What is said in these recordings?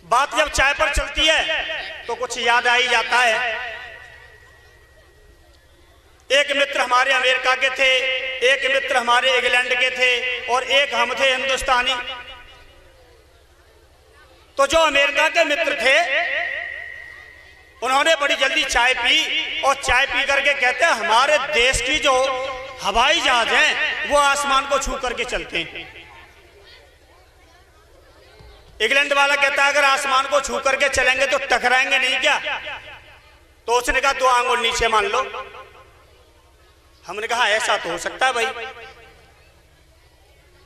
बात जब चाय पर चलती है तो कुछ याद आ ही जाता है। एक मित्र हमारे अमेरिका के थे, एक मित्र हमारे इंग्लैंड के थे और एक हम थे हिंदुस्तानी। तो जो अमेरिका के मित्र थे उन्होंने बड़ी जल्दी चाय पी और चाय पी करके कहते हैं हमारे देश की जो हवाई जहाज हैं वो आसमान को छू करके चलते हैं। इंग्लैंड वाला कहता है अगर आसमान को छू करके चलेंगे तो टकराएंगे नहीं क्या? तो उसने कहा 2 आंगुल नीचे मान लो। हमने कहा ऐसा तो हो सकता है भाई।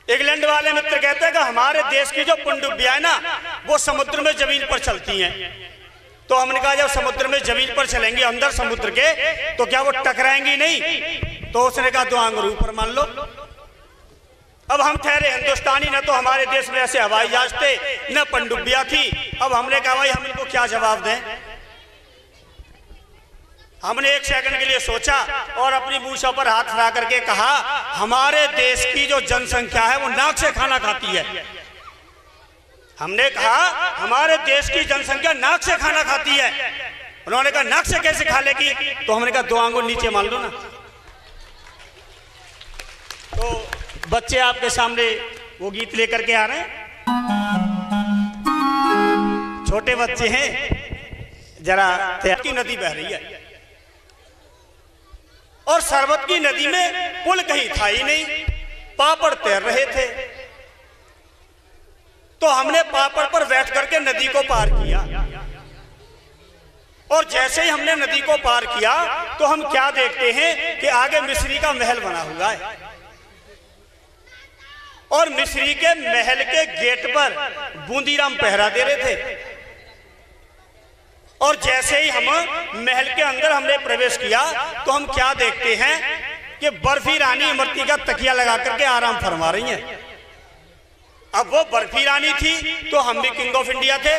इंग्लैंड वाले मित्र कहते हैं कि हमारे देश की जो पनडुब्बियां है ना वो समुद्र में जमीन पर चलती हैं। तो हमने कहा जब समुद्र में जमीन पर चलेंगे अंदर समुद्र के तो क्या वो टकराएंगी नहीं? तो उसने कहा 2 आंगुल ऊपर मान लो। अब हम ठहरे हिंदुस्तानी, न तो हमारे देश में ऐसे हवाई जहाज थे न पनडुब्बियां थी। अब हमने कहा भाई हम इनको क्या जवाब दें। हमने 1 सेकंड के लिए सोचा और अपनी मूछों पर हाथ फैला करके कहा हमारे देश की जो जनसंख्या है वो नाक से खाना खाती है। हमने कहा हमारे देश की जनसंख्या नाक से खाना खाती है। उन्होंने कहा नाक से कैसे खा लेगी? तो हमने कहा 2 आंगुल नीचे मान लो ना। तो बच्चे आपके सामने वो गीत लेकर के आ रहे हैं, छोटे बच्चे हैं, जरा की नदी बह रही है और सरबत की नदी में पुल कहीं था ही नहीं, पापड़ तैर रहे थे। तो हमने पापड़ पर बैठ करके नदी को पार किया और जैसे ही हमने नदी को पार किया तो हम क्या देखते हैं कि आगे मिस्री का महल बना हुआ है और मिस्री के महल के गेट पर बूंदीराम पहरा दे रहे थे। और जैसे ही हम महल के अंदर हमने प्रवेश किया तो हम क्या देखते हैं कि बर्फी रानी इमरती का तकिया लगा करके आराम फरमा रही हैं। अब वो बर्फी रानी थी तो हम भी किंग ऑफ इंडिया थे।